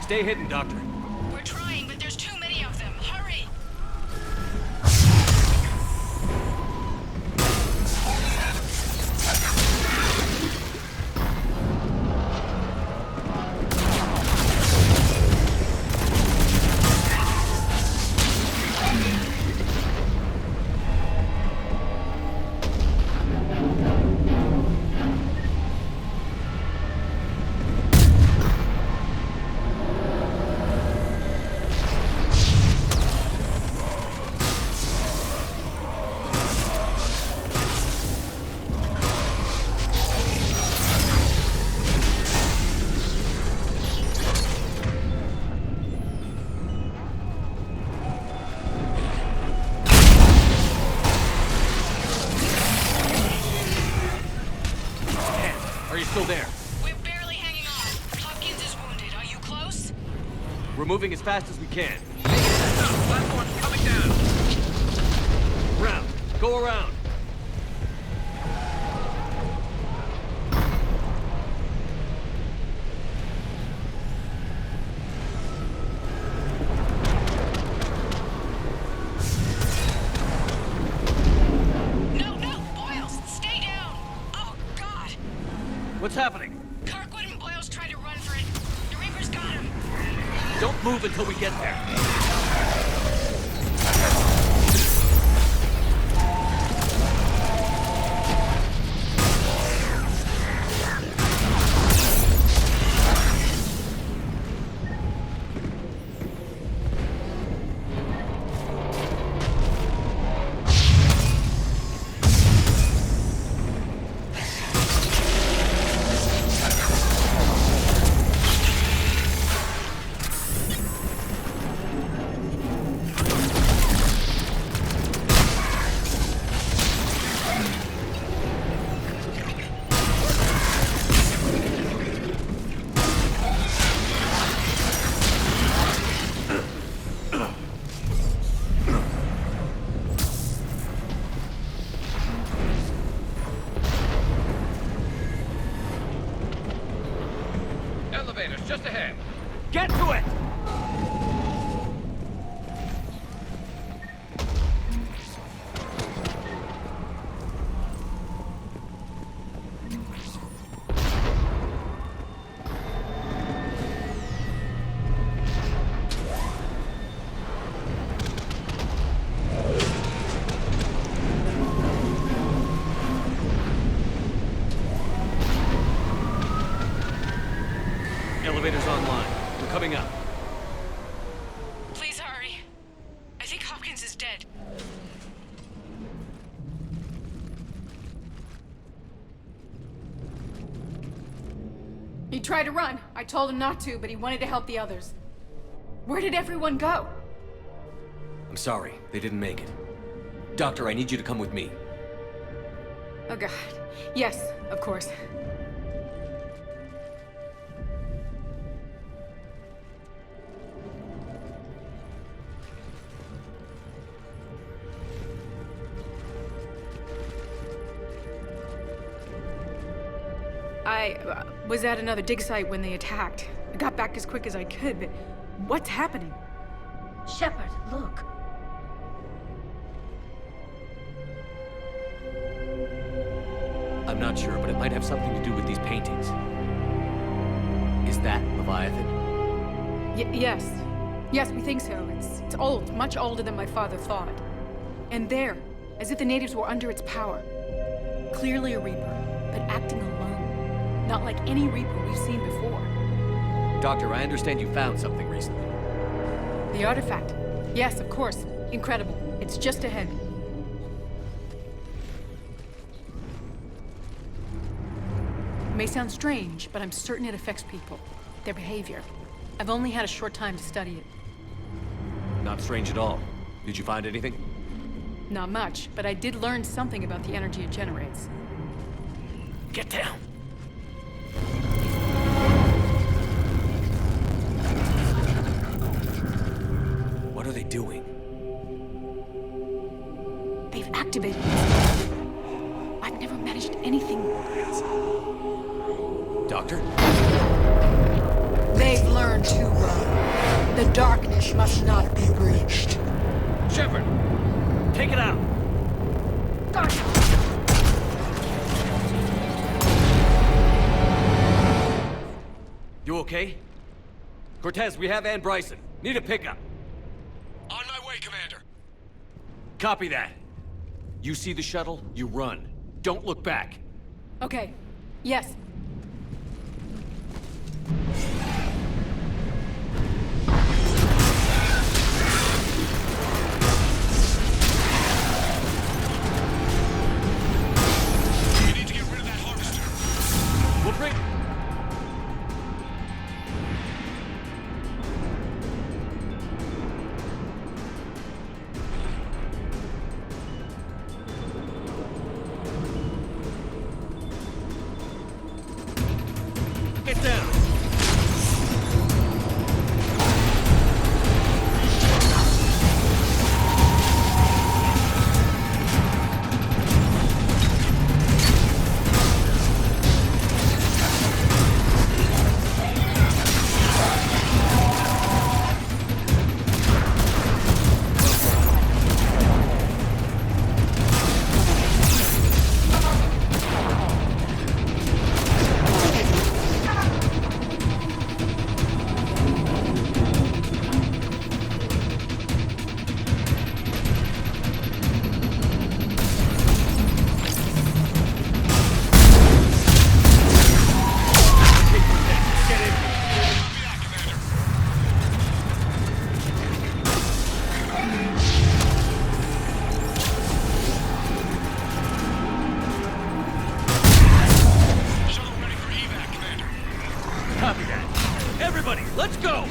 Stay hidden, Doctor. We're trying, but there's too many of them. Hurry! Are you still there? We're barely hanging on. Hopkins is wounded. Are you close? We're moving as fast as we can. Platform's coming down. Round. Go around. No, no! Boyles, stay down! Oh, God! What's happening? Kirkwood and Boyles tried to run for it. The Reaper's got him. Don't move until we get there. Elevators just ahead. Get to it! Elevator's online. We're coming up. Please hurry. I think Hopkins is dead. He tried to run. I told him not to, but he wanted to help the others. Where did everyone go? I'm sorry. They didn't make it. Doctor, I need you to come with me. Oh, God. Yes, of course. I was at another dig site when they attacked. I got back as quick as I could, but what's happening? Shepard, look. I'm not sure, but it might have something to do with these paintings. Is that Leviathan? Yes. Yes, we think so. It's old, much older than my father thought. And there, as if the natives were under its power. Clearly a Reaper, but acting alone. Not like any Reaper we've seen before. Doctor, I understand you found something recently. The artifact. Yes, of course. Incredible. It's just ahead. It may sound strange, but I'm certain it affects people. Their behavior. I've only had a short time to study it. Not strange at all. Did you find anything? Not much, but I did learn something about the energy it generates. Get down! What are they doing? They've activated it. I've never managed anything. Doctor? They've learned too well. The darkness must not be breached. Shepard! Take it out! You okay? Cortez, we have Ann Bryson. Need a pickup. On my way, Commander. Copy that. You see the shuttle, you run. Don't look back. Okay. Yes. We need to get rid of that harvester. We'll bring... Get down! Shuttle ready for evac, Commander. Copy that. Everybody, let's go!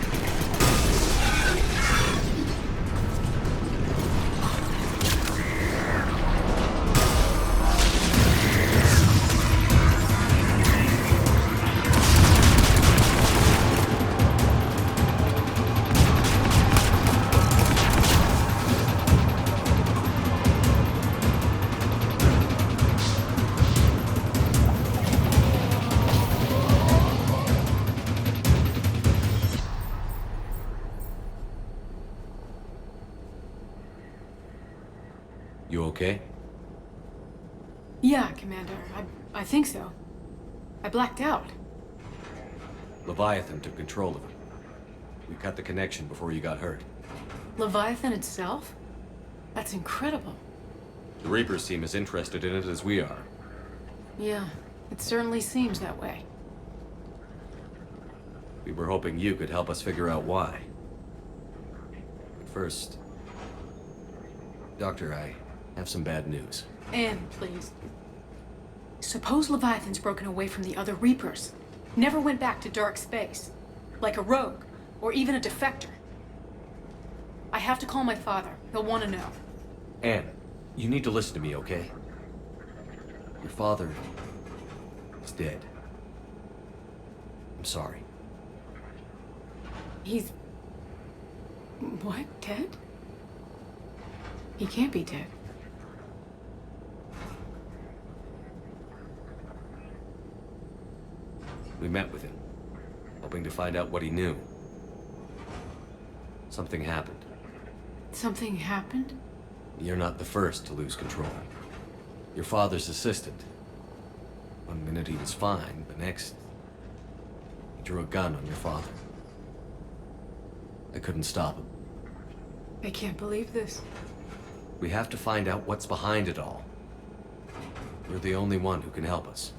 You okay? Yeah, Commander. I think so. I blacked out. Leviathan took control of him. We cut the connection before you got hurt. Leviathan itself? That's incredible. The Reapers seem as interested in it as we are. Yeah, it certainly seems that way. We were hoping you could help us figure out why. But first... Doctor, I have some bad news. Anne, please. Suppose Leviathan's broken away from the other Reapers. Never went back to dark space. Like a rogue, or even a defector. I have to call my father. He'll want to know. Anne, you need to listen to me, okay? Your father is dead. I'm sorry. He's... What? Dead? He can't be dead. We met with him, hoping to find out what he knew. Something happened. Something happened? You're not the first to lose control. Your father's assistant. One minute he was fine, the next... he drew a gun on your father. I couldn't stop him. I can't believe this. We have to find out what's behind it all. You're the only one who can help us.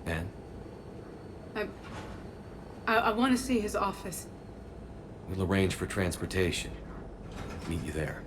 Anne? I want to see his office. We'll arrange for transportation. Meet you there.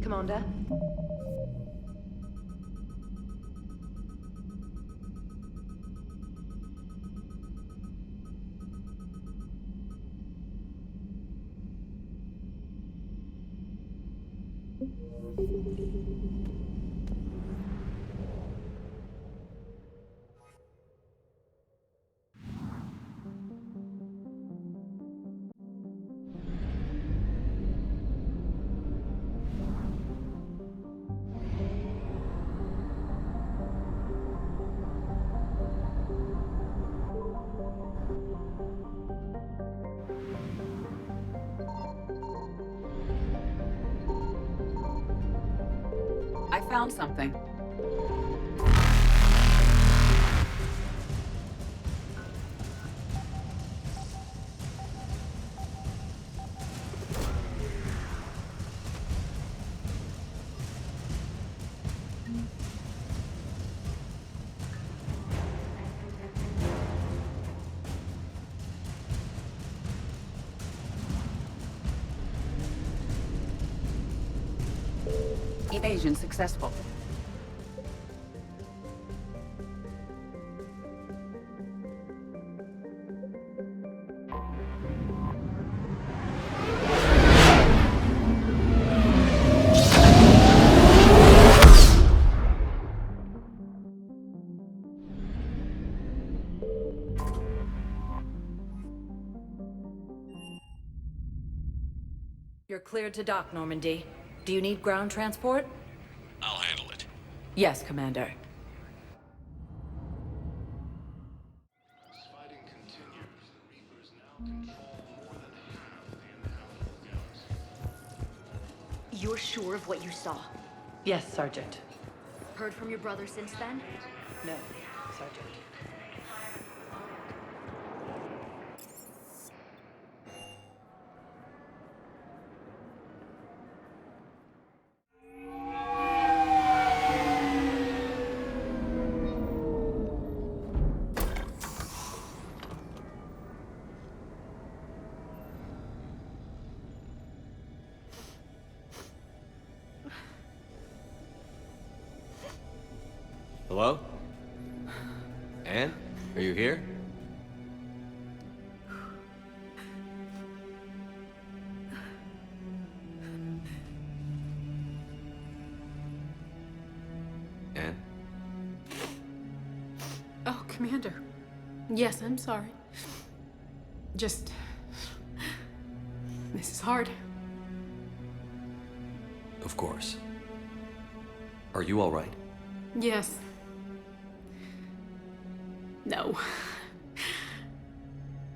Commander? I found something. Evasion successful. You're cleared to dock, Normandy. Do you need ground transport? I'll handle it. Yes, Commander. Fighting continues. The Reapers now control more than half the inhabitable galaxy. You're sure of what you saw? Yes, Sergeant. Heard from your brother since then? No, Sergeant. Hello? Anne? Are you here? Anne? Oh, Commander. Yes, I'm sorry. Just... This is hard. Of course. Are you all right? Yes. No.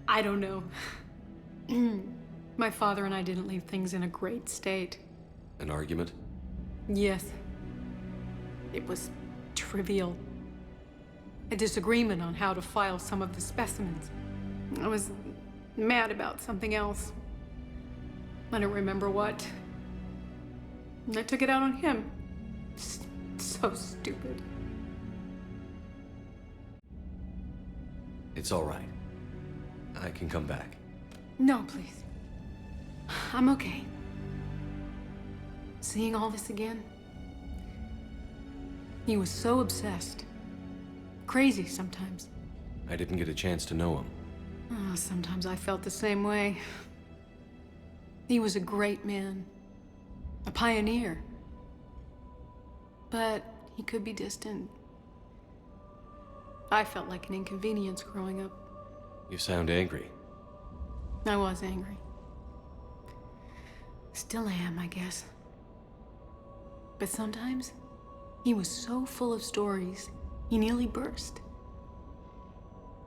I don't know. My father and I didn't leave things in a great state. An argument? Yes. It was trivial. A disagreement on how to file some of the specimens. I was mad about something else. I don't remember what. And I took it out on him. So stupid. It's all right. I can come back. No, please. I'm okay. Seeing all this again? He was so obsessed. Crazy sometimes. I didn't get a chance to know him. Oh, sometimes I felt the same way. He was a great man. A pioneer. But he could be distant. I felt like an inconvenience growing up. You sound angry. I was angry. Still am, I guess. But sometimes, he was so full of stories, he nearly burst.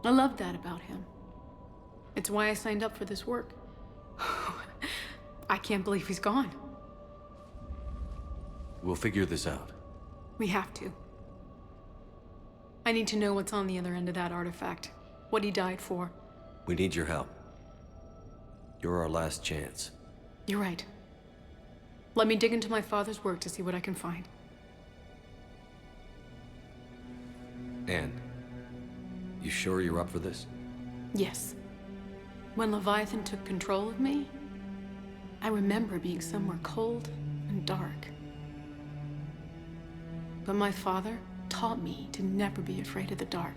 I loved that about him. It's why I signed up for this work. I can't believe he's gone. We'll figure this out. We have to. I need to know what's on the other end of that artifact. What he died for. We need your help. You're our last chance. You're right. Let me dig into my father's work to see what I can find. Anne, you sure you're up for this? Yes. When Leviathan took control of me, I remember being somewhere cold and dark. But my father taught me to never be afraid of the dark.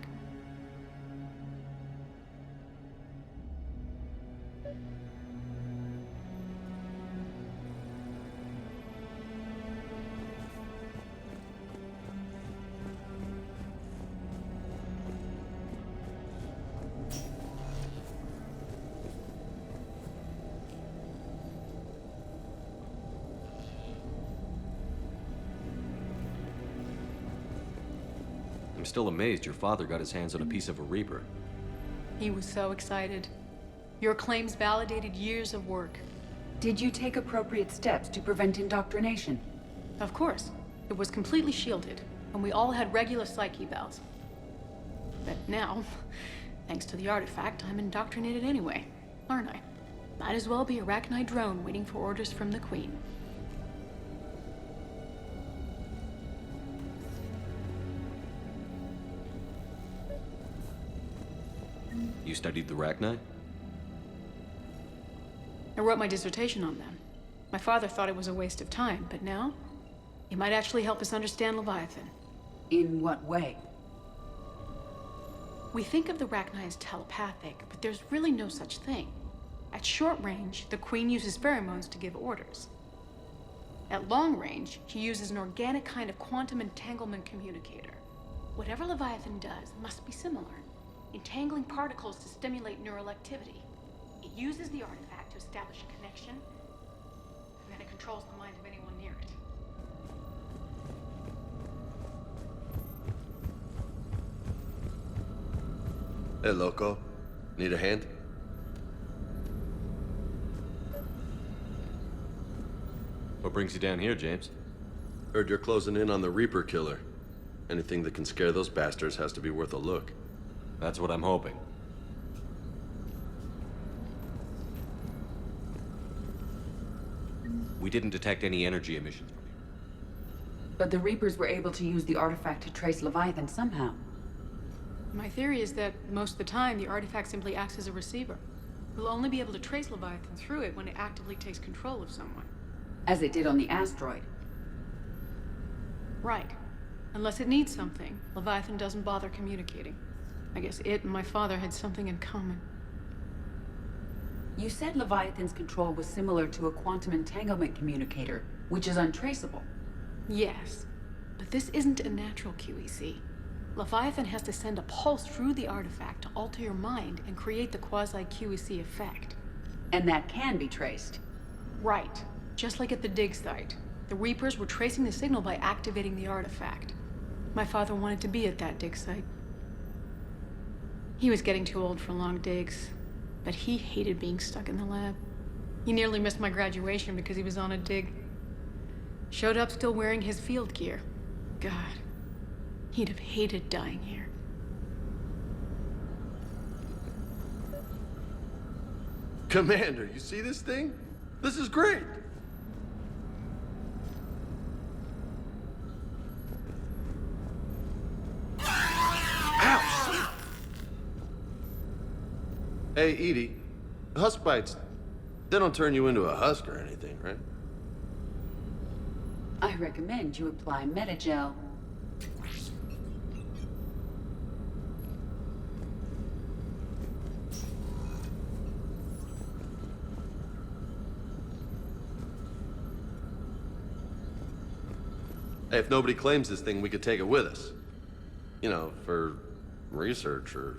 I'm still amazed your father got his hands on a piece of a Reaper. He was so excited. Your claims validated years of work. Did you take appropriate steps to prevent indoctrination? Of course. It was completely shielded, and we all had regular psych evals. But now, thanks to the artifact, I'm indoctrinated anyway, aren't I? Might as well be a Arachnite drone waiting for orders from the Queen. You studied the Arachnite? I wrote my dissertation on them. My father thought it was a waste of time, but now, it might actually help us understand Leviathan. In what way? We think of the Arachnite as telepathic, but there's really no such thing. At short range, the Queen uses pheromones to give orders. At long range, she uses an organic kind of quantum entanglement communicator. Whatever Leviathan does must be similar, entangling particles to stimulate neural activity. It uses the artifact to establish a connection, and then it controls the mind of anyone near it. Hey, loco. Need a hand? What brings you down here, James? Heard you're closing in on the Reaper killer. Anything that can scare those bastards has to be worth a look. That's what I'm hoping. We didn't detect any energy emissions from here. But the Reapers were able to use the artifact to trace Leviathan somehow. My theory is that most of the time, the artifact simply acts as a receiver. We'll only be able to trace Leviathan through it when it actively takes control of someone. As it did on the asteroid. Right. Unless it needs something, Leviathan doesn't bother communicating. I guess it and my father had something in common. You said Leviathan's control was similar to a quantum entanglement communicator, which is untraceable. Yes, but this isn't a natural QEC. Leviathan has to send a pulse through the artifact to alter your mind and create the quasi-QEC effect. And that can be traced. Right. Just like at the dig site. The Reapers were tracing the signal by activating the artifact. My father wanted to be at that dig site. He was getting too old for long digs, but he hated being stuck in the lab. He nearly missed my graduation because he was on a dig. Showed up still wearing his field gear. God, he'd have hated dying here. Commander, you see this thing? This is great! Ouch! Hey, Edie, husk bites, they don't turn you into a husk or anything, right? I recommend you apply Metagel. Hey, if nobody claims this thing, we could take it with us. You know, for research or,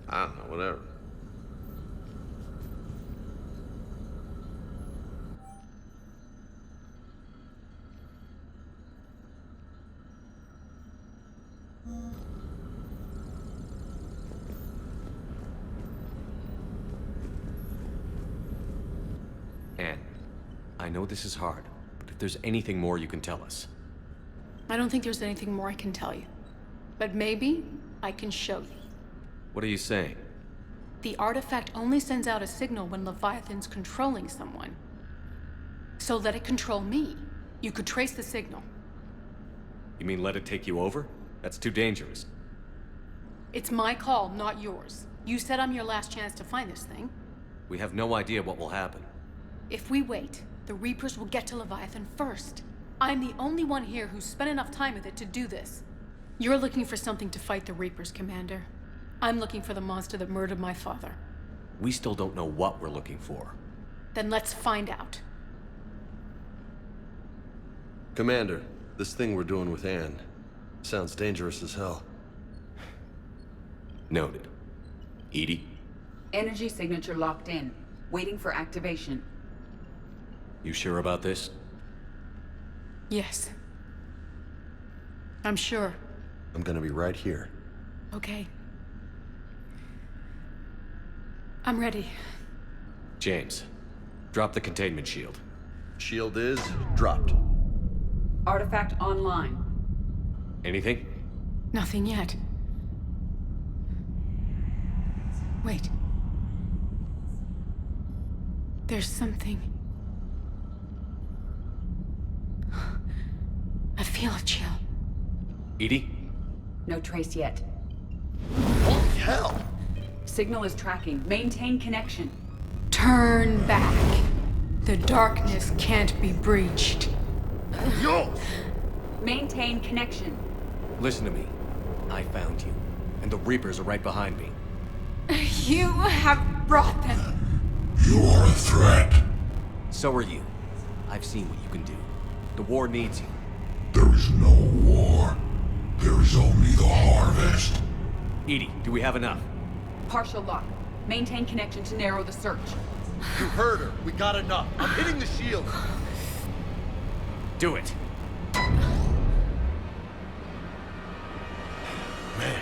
I don't know, whatever. Anne, I know this is hard, but if there's anything more you can tell us. I don't think there's anything more I can tell you. But maybe I can show you. What are you saying? The artifact only sends out a signal when Leviathan's controlling someone. So let it control me. You could trace the signal. You mean let it take you over? That's too dangerous. It's my call, not yours. You said I'm your last chance to find this thing. We have no idea what will happen. If we wait, the Reapers will get to Leviathan first. I'm the only one here who's spent enough time with it to do this. You're looking for something to fight the Reapers, Commander. I'm looking for the monster that murdered my father. We still don't know what we're looking for. Then let's find out. Commander, this thing we're doing with Anne sounds dangerous as hell. Noted. Edie, Energy signature locked in, waiting for activation. you sure about this? Yes. I'm sure. I'm gonna be right here. Okay. I'm ready. James, drop the containment shield. Shield is dropped. Artifact online. Anything? Nothing yet. Wait. There's something. I feel a chill. Edie? No trace yet. Holy hell! Signal is tracking. Maintain connection. Turn back. The darkness can't be breached. Yo! Maintain connection. Listen to me. I found you, and the Reapers are right behind me. You have brought them. You are a threat. So are you. I've seen what you can do. The war needs you. There is no war. There is only the harvest. Edie, do we have enough? Partial lock. Maintain connection to narrow the search. You heard her. We got enough. I'm hitting the shield. Do it. Man.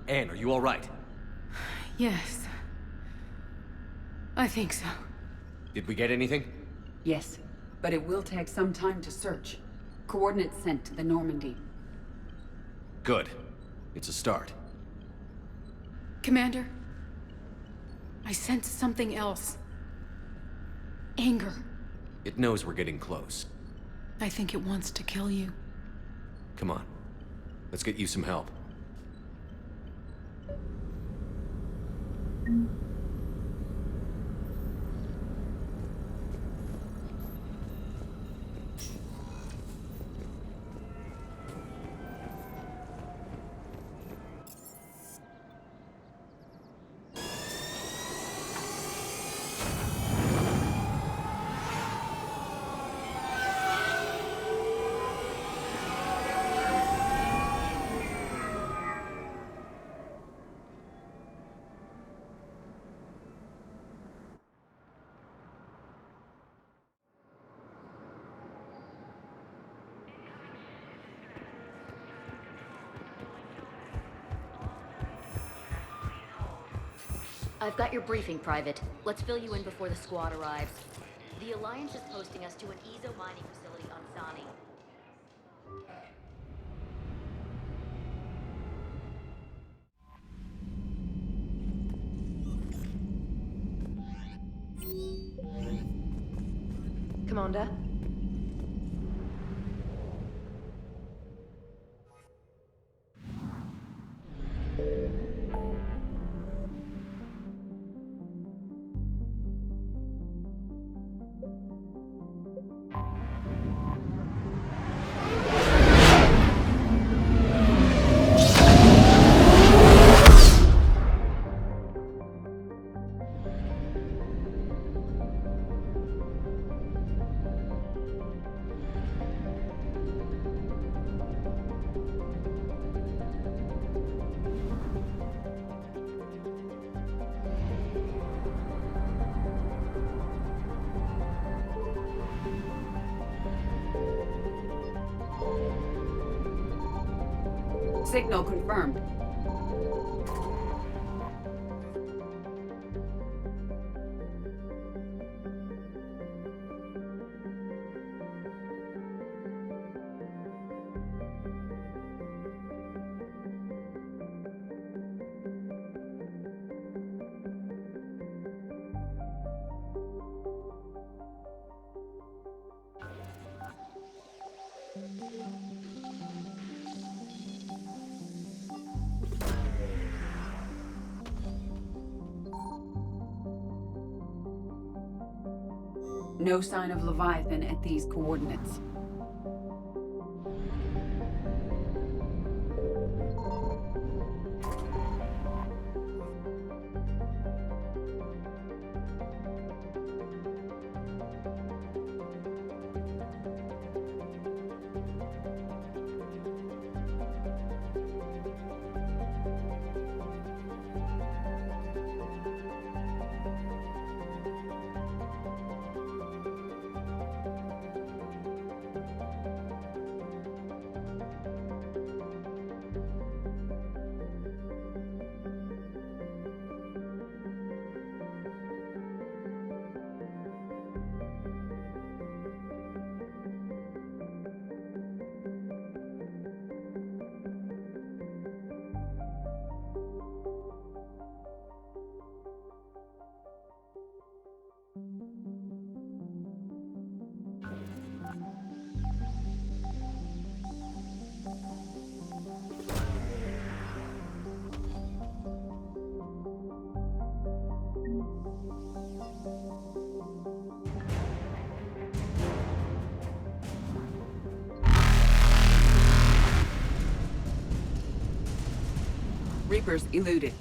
Anne, are you all right? Yes. I think so. Did we get anything? Yes, but it will take some time to search. Coordinates sent to the Normandy. Good. It's a start. Commander, I sense something else. Anger. It knows we're getting close. I think it wants to kill you. Come on. Let's get you some help. I've got your briefing, Private. Let's fill you in before the squad arrives. The Alliance is posting us to an Ezo mining facility on Sani. Commander? Signal confirmed. No sign of Leviathan at these coordinates. Reapers eluded.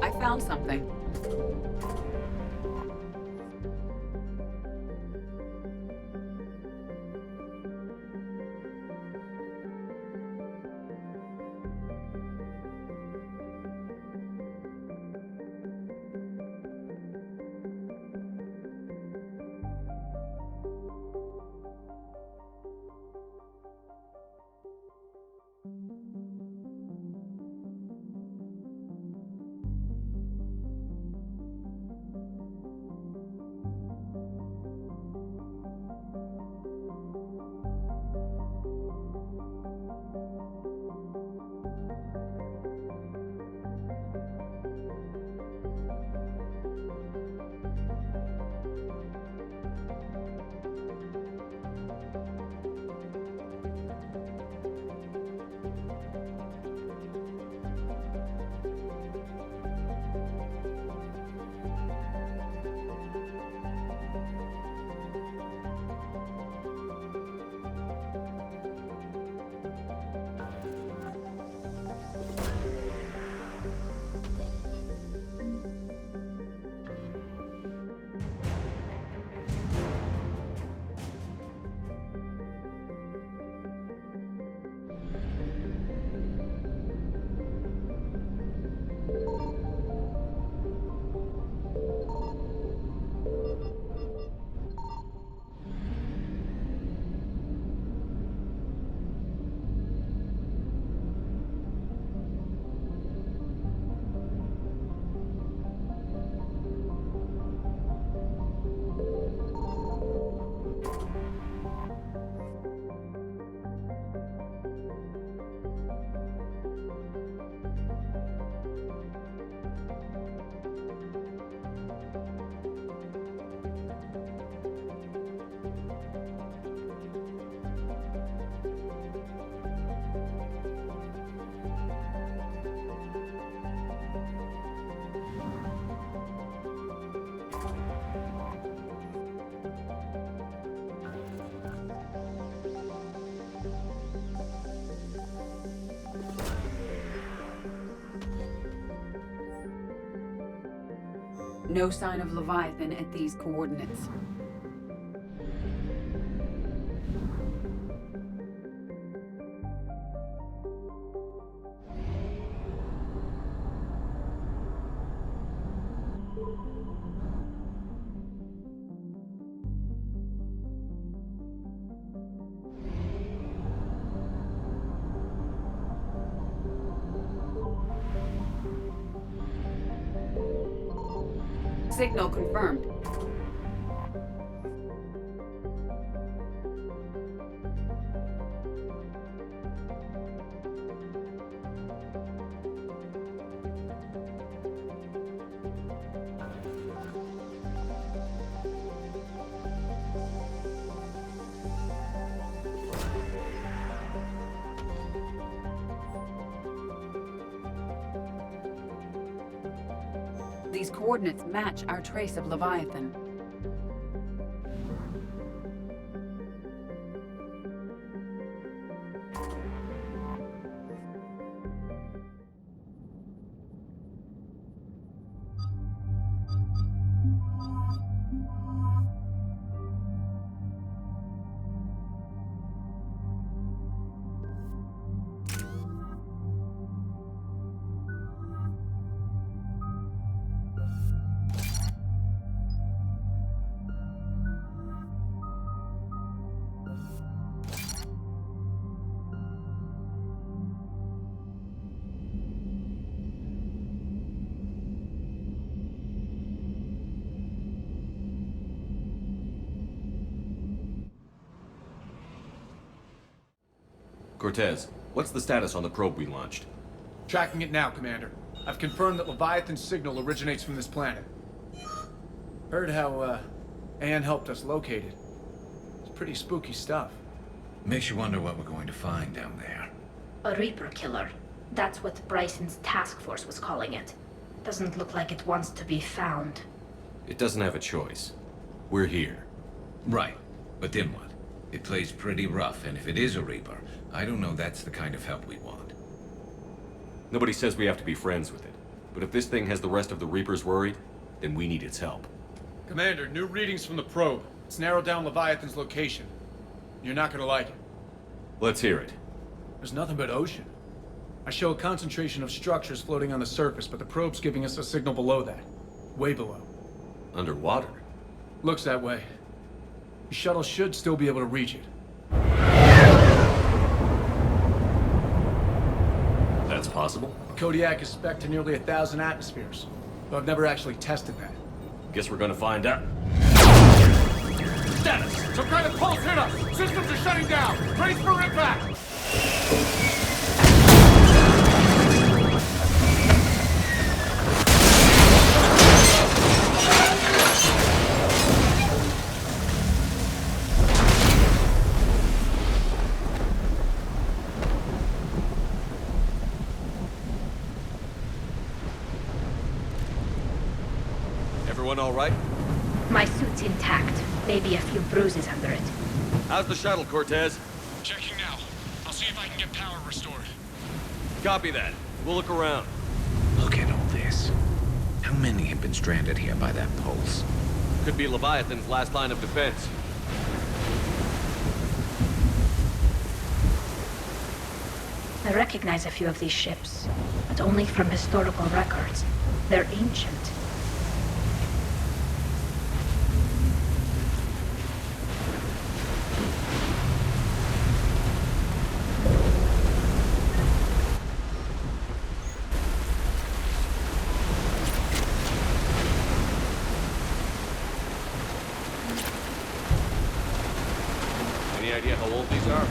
I found something. No sign of Leviathan at these coordinates. Signal confirmed. These coordinates match our trace of Leviathan. Cortez, what's the status on the probe we launched? Tracking it now, Commander. I've confirmed that Leviathan's signal originates from this planet. Heard how, Anne helped us locate it. It's pretty spooky stuff. Makes you wonder what we're going to find down there. A Reaper killer. That's what Bryson's task force was calling it. Doesn't look like it wants to be found. It doesn't have a choice. We're here. Right. But then what? It plays pretty rough, and if it is a Reaper, I don't know that's the kind of help we want. Nobody says we have to be friends with it. But if this thing has the rest of the Reapers worried, then we need its help. Commander, new readings from the probe. It's narrowed down Leviathan's location. You're not gonna like it. Let's hear it. There's nothing but ocean. I show a concentration of structures floating on the surface, but the probe's giving us a signal below that. Way below. Underwater? Looks that way. The shuttle should still be able to reach it. That's possible? Kodiak is spec'd to nearly 1,000 atmospheres, but I've never actually tested that. Guess we're gonna find out. Status! Some kind of pulse hit us! Systems are shutting down! Brace for impact! Everyone all right? My suit's intact. Maybe a few bruises under it. How's the shuttle, Cortez? Checking now. I'll see if I can get power restored. Copy that. We'll look around. Look at all this. How many have been stranded here by that pulse? Could be Leviathan's last line of defense. I recognize a few of these ships, but only from historical records. They're ancient. Any idea how old these are?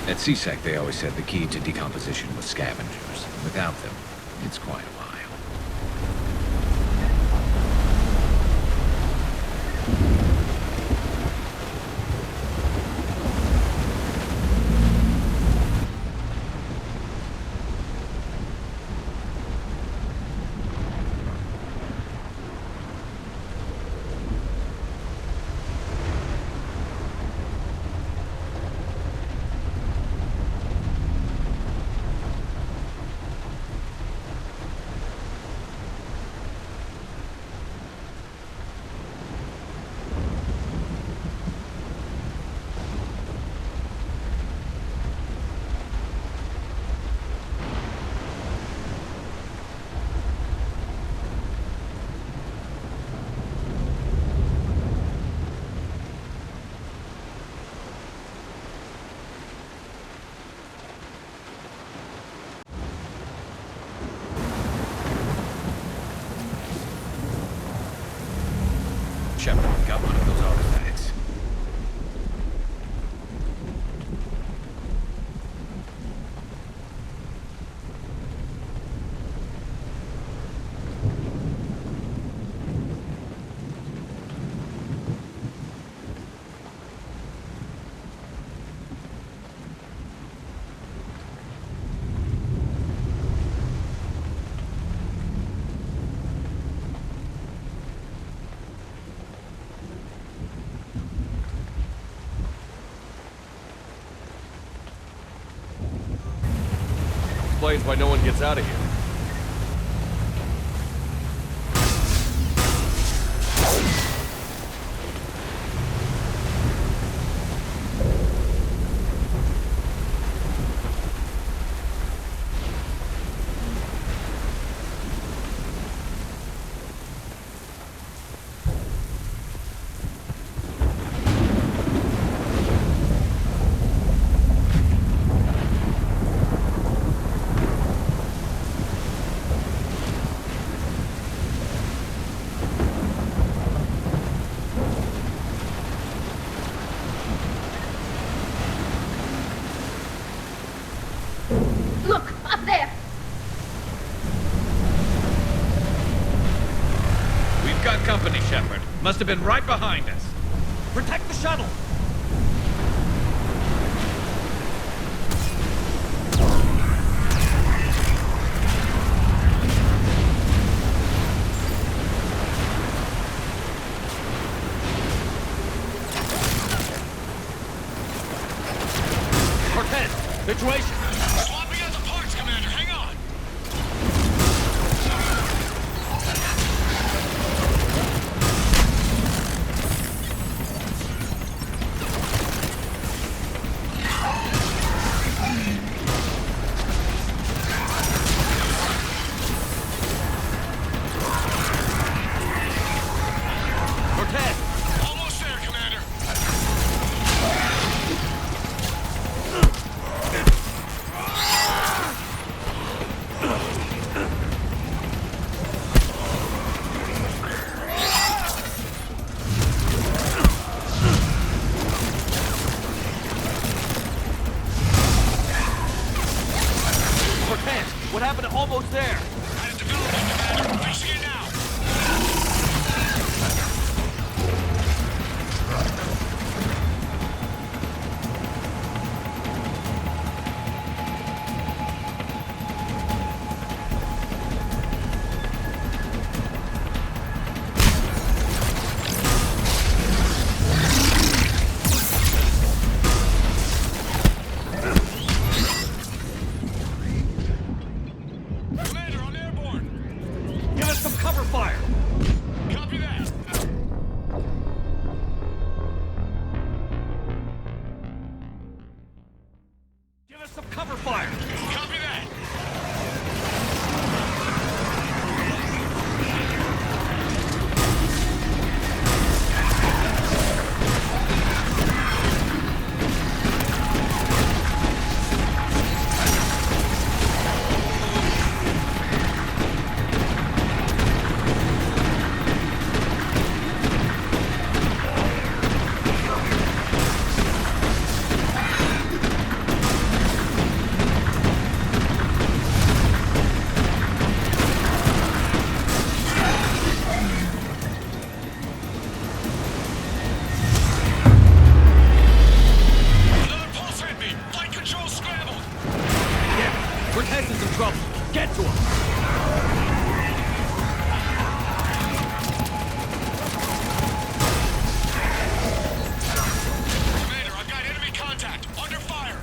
At CSEC, they always said the key to decomposition was scavengers. Without them, it's quite a while. Shepard, got one of those artifacts. Explains why no one gets out of here. must have been right behind us. Protect the shuttle! Cortez, situation! Swapping out the parts, Commander. Hang on. Cortez! Almost there, Commander. Cortez! What happened to almost there? Had a development, Commander. Fixing it now. Commander, I'm airborne. Give us some cover fire! Copy that. Give us some cover fire! Copy that. Another pulse hit me. Flight control scrambled. Yeah! Cortez is in trouble! Get to him! Commander, I've got enemy contact. Under fire.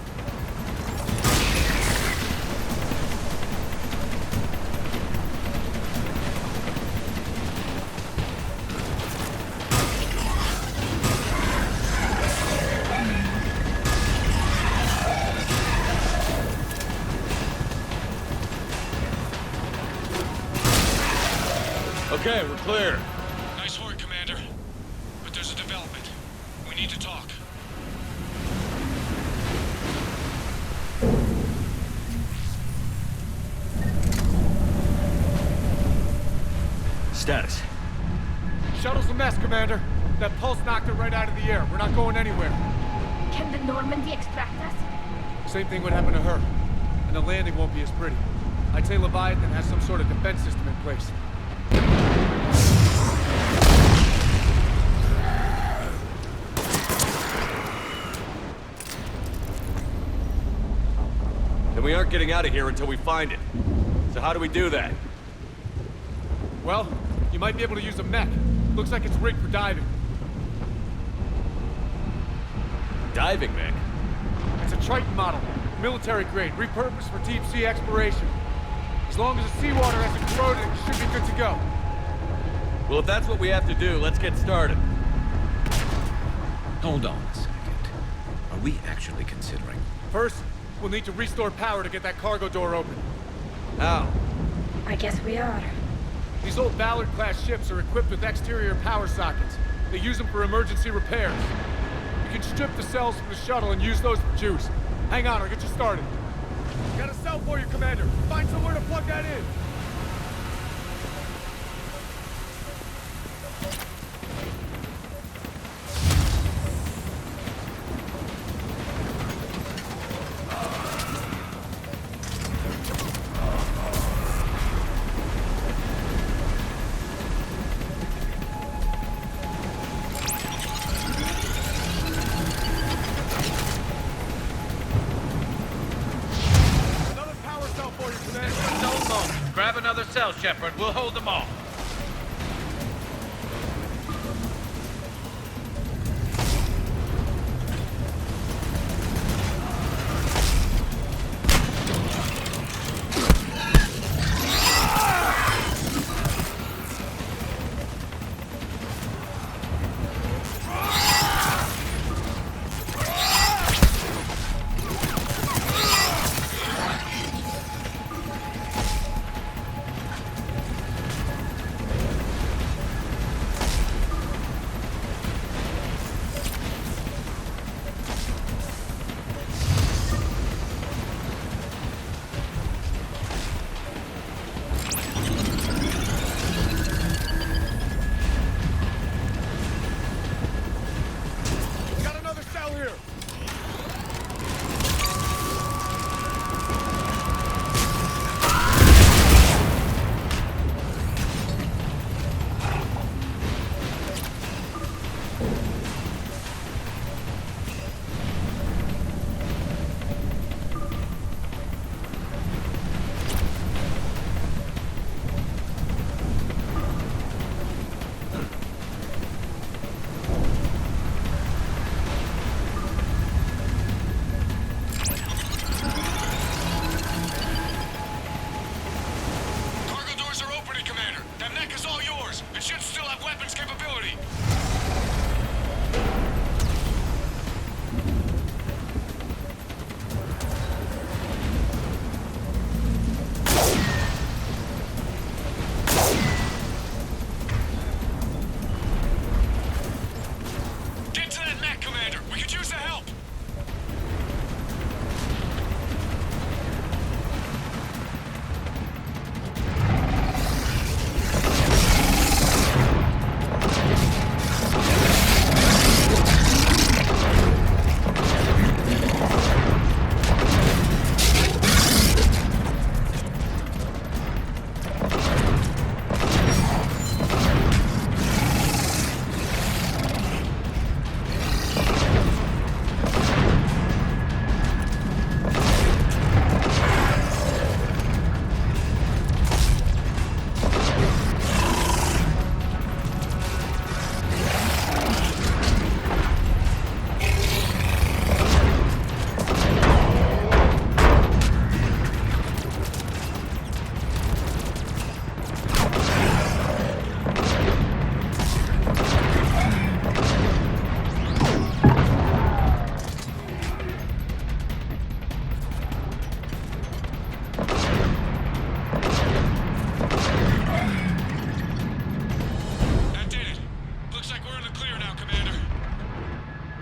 Okay, we're clear. Nice work, Commander. But there's a development. We need to talk. Status. Shuttle's a mess, Commander. That pulse knocked it right out of the air. We're not going anywhere. Can the Normandy extract us? Same thing would happen to her. And the landing won't be as pretty. I'd say Leviathan has some sort of defense system in place. Then we aren't getting out of here until we find it. So how do we do that? Well, you might be able to use a mech. Looks like it's rigged for diving. Diving, man. It's a Triton model. Military grade, repurposed for deep sea exploration. As long as the seawater hasn't corroded, it should be good to go. Well, if that's what we have to do, let's get started. Hold on a second. Are we actually considering? First, we'll need to restore power to get that cargo door open. How? I guess we are. These old Ballard-class ships are equipped with exterior power sockets. They use them for emergency repairs. You can strip the cells from the shuttle and use those for juice. Hang on, I'll get you started. Got a cell for you, Commander. Find somewhere to plug that in. Grab another cell, Shepard. We'll hold them off.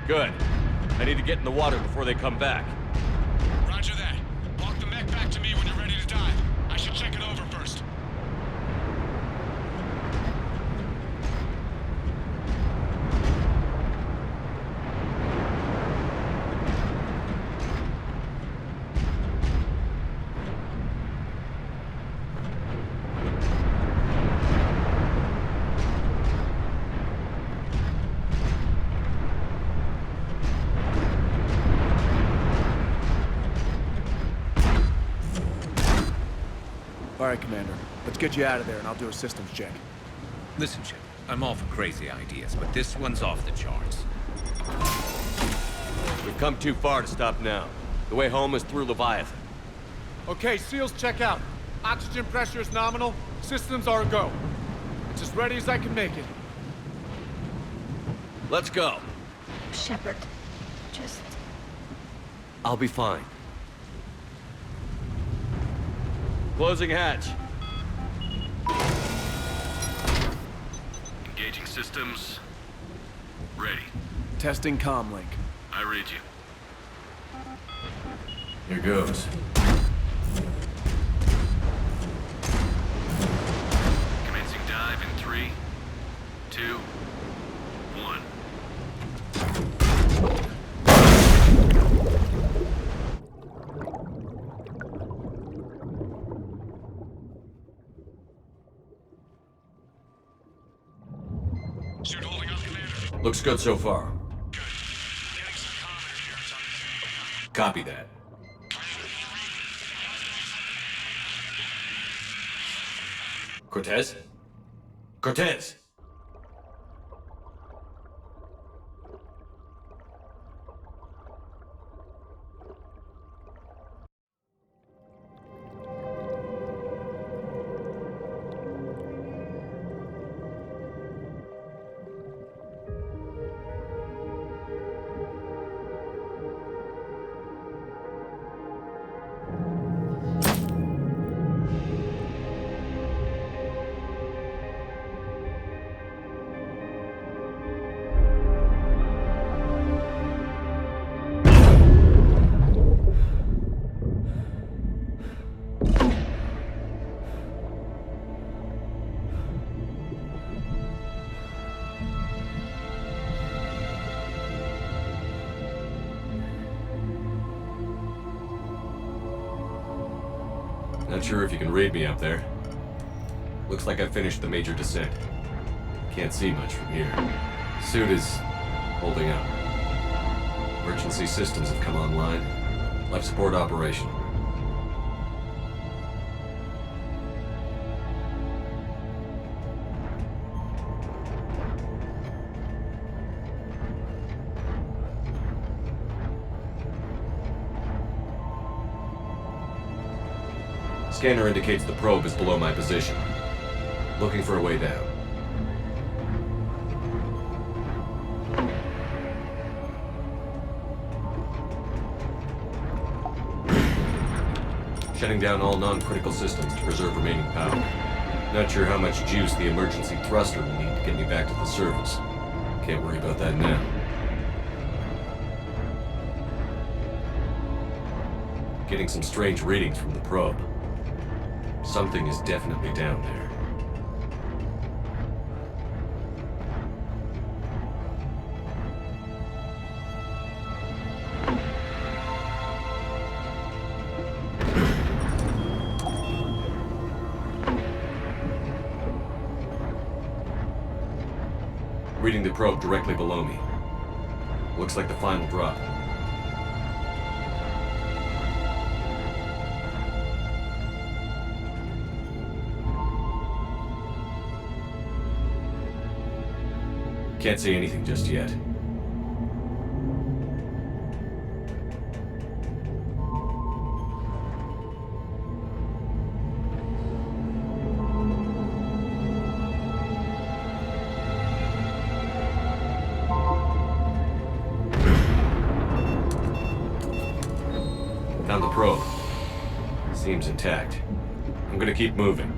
Good. I need to get in the water before they come back. Roger that. Walk the mech back to me when you're ready to dive. I should check it over first. All right, Commander. Let's get you out of there, and I'll do a systems check. Listen, Chip, I'm all for crazy ideas, but this one's off the charts. We've come too far to stop now. The way home is through Leviathan. Okay, SEALs check out. Oxygen pressure is nominal. Systems are a go. It's as ready as I can make it. Let's go. Shepard, just... I'll be fine. Closing hatch. Engaging systems. Ready. Testing comm link. I read you. Here goes. Commencing dive in 3, 2, 1. Suit holding up, Commander. Looks good so far. Good. Getting some commenters here. It's on Copy that. Cortez? Cortez! Not sure if you can read me up there. Looks like I finished the major descent. Can't see much from here. Suit is holding up. Emergency systems have come online. Life support operational. Scanner indicates the probe is below my position. Looking for a way down. Shutting down all non-critical systems to preserve remaining power. Not sure how much juice the emergency thruster will need to get me back to the surface. Can't worry about that now. Getting some strange readings from the probe. Something is definitely down there. Reading the probe directly below me. Looks like the final drop. Can't see anything just yet. Found the probe. Seems intact. I'm gonna keep moving.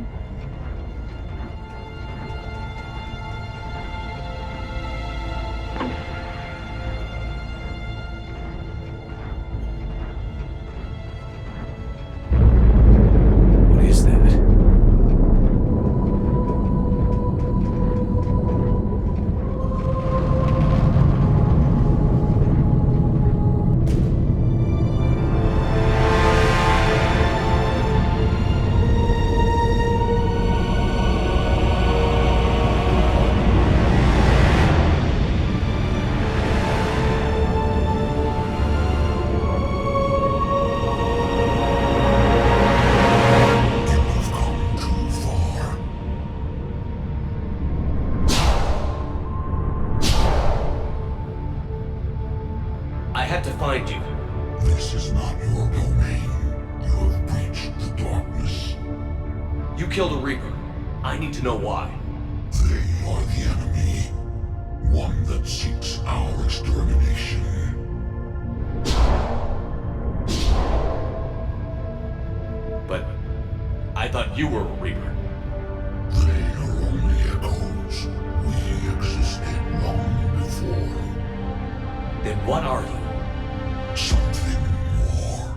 This is not your domain. You have breached the darkness. You killed a Reaper. I need to know why. They are the enemy. One that seeks our extermination. But I thought you were a Reaper. They are only echoes. We existed long before. Then what are you? Something more.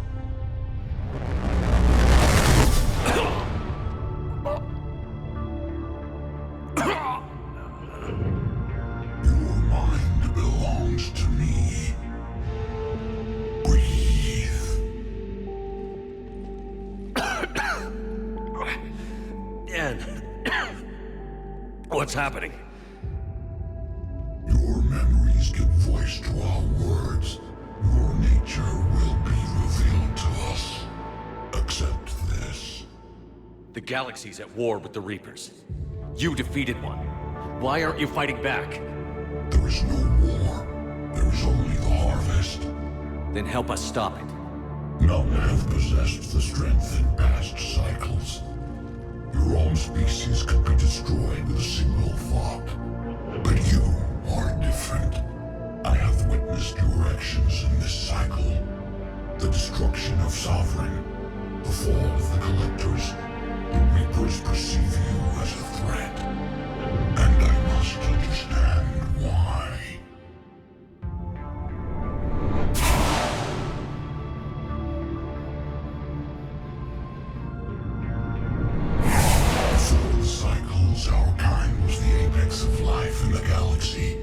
Your mind belongs to me. Breathe. Dan, what's happening? Your memories give voice to our words. Your nature will be revealed to us. Accept this. The galaxy's at war with the Reapers. You defeated one. Why aren't you fighting back? There is no war. There is only the harvest. Then help us stop it. None have possessed the strength in past cycles. Your own species could be destroyed with a single thought. But you are different. I have witnessed your actions in this cycle. The destruction of Sovereign, the fall of the Collectors. The Reapers perceive you as a threat. And I must understand why. Before the cycles, our kind was the apex of life in the galaxy.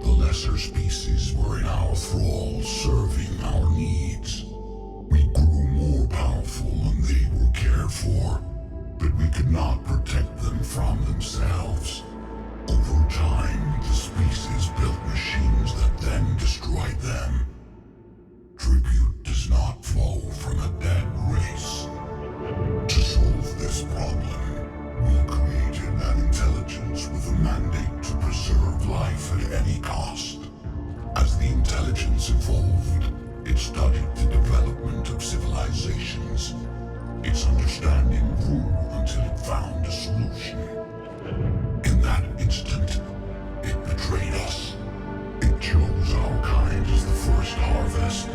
The lesser species were in our thrall, serving our needs. We grew more powerful and they were cared for, but we could not protect them from themselves. Over time, the species built machines that then destroyed them. Tribute does not flow from a dead race. To solve this problem, we created an intelligence with a mandate to preserve life at any cost. As the intelligence evolved, it studied the development of civilizations. Its understanding grew until it found a solution. In that instant, it betrayed us. It chose our kind as the first harvest.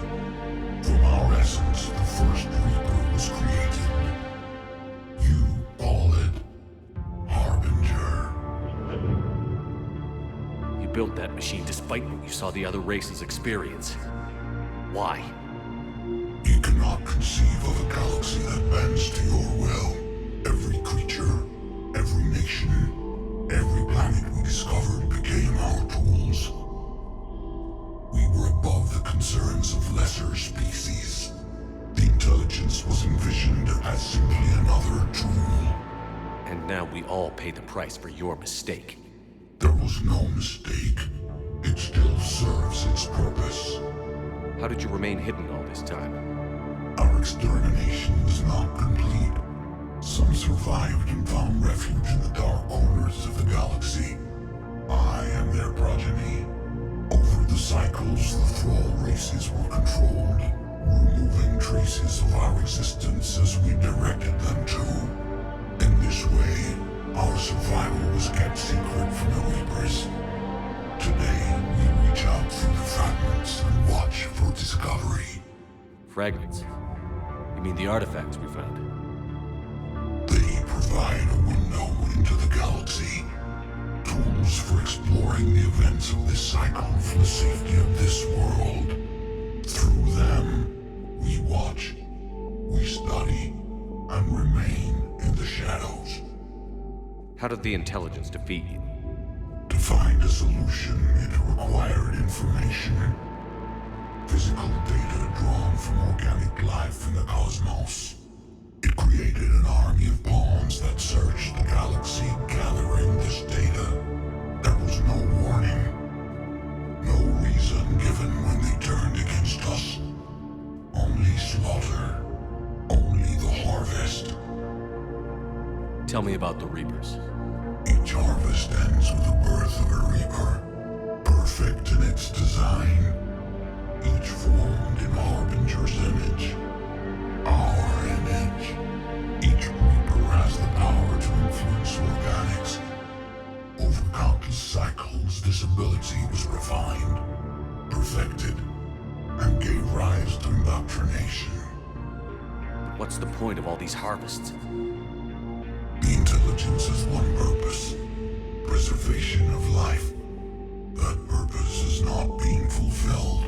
From our essence, the first Reaper was created. You call it Harbinger. You built that machine despite what you saw the other races experience. Why? You cannot conceive of a galaxy that bends to your will. Every creature, every nation, every planet we discovered became our tools. We were above the concerns of lesser species. The intelligence was envisioned as simply another tool. And now we all pay the price for your mistake. There was no mistake. It still serves its purpose. How did you remain hidden all this time? Our extermination was not complete. Some survived and found refuge in the dark corners of the galaxy. I am their progeny. Over the cycles, the thrall races were controlled, removing traces of our existence as we directed them to. In this way, our survival was kept secret from the Reapers. Today, we reach out through the fragments and watch for discovery. Fragments? You mean the artifacts we found? They provide a window into the galaxy. Tools for exploring the events of this cycle for the safety of this world. Through them, we watch, we study, and remain in the shadows. How did the intelligence defeat you? To find a solution, it required information. Physical data drawn from organic life in the cosmos. It created an army of pawns that searched the galaxy, gathering this data. There was no warning. No reason given when they turned against us. Only slaughter. Only the harvest. Tell me about the Reapers. Each harvest ends with the birth of a Reaper. Perfect in its design. Each formed in Harbinger's image. Our image. Each Reaper has the power to influence organics. Over countless cycles, this ability was refined, perfected, and gave rise to indoctrination. What's the point of all these harvests? The intelligence has one purpose. Preservation of life. That purpose is not being fulfilled.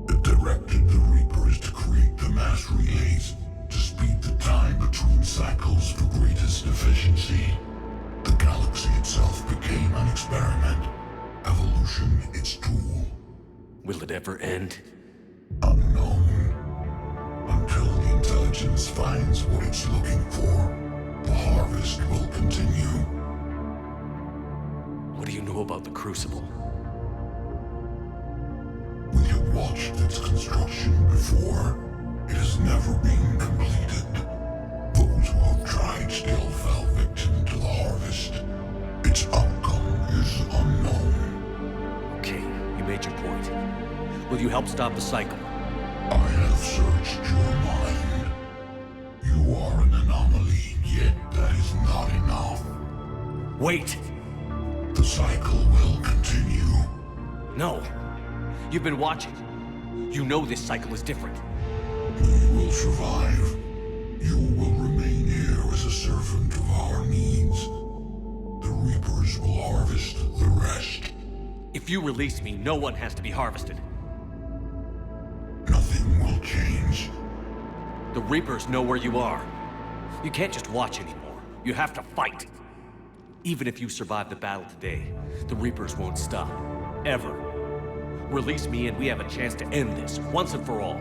It directed the Reapers to create the mass relays to speed the time between cycles for greatest efficiency. The galaxy itself became an experiment. Evolution its tool. Will it ever end? Unknown. Until the intelligence finds what it's looking for, the harvest will continue. What do you know about the Crucible? We have watched its construction before. It has never been completed. Those who have tried Will you help stop the cycle? I have searched your mind. You are an anomaly, yet that is not enough. Wait! The cycle will continue. No. You've been watching. You know this cycle is different. We will survive. You will remain here as a servant of our needs. The Reapers will harvest the rest. If you release me, no one has to be harvested. Nothing will change. The Reapers know where you are. You can't just watch anymore. You have to fight. Even if you survive the battle today, the Reapers won't stop. Ever. Release me and we have a chance to end this, once and for all.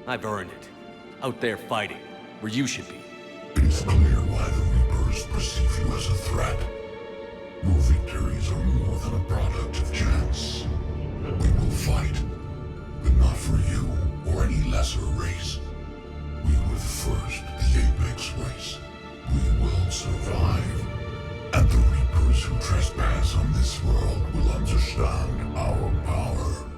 I've earned it. Out there fighting, where you should be. It is clear why the Reapers perceive you as a threat. Your victories are more than a product of chance. We will fight, but not for you or any lesser race. We were the first, the Apex race. We will survive. And the Reapers who trespass on this world will understand our power.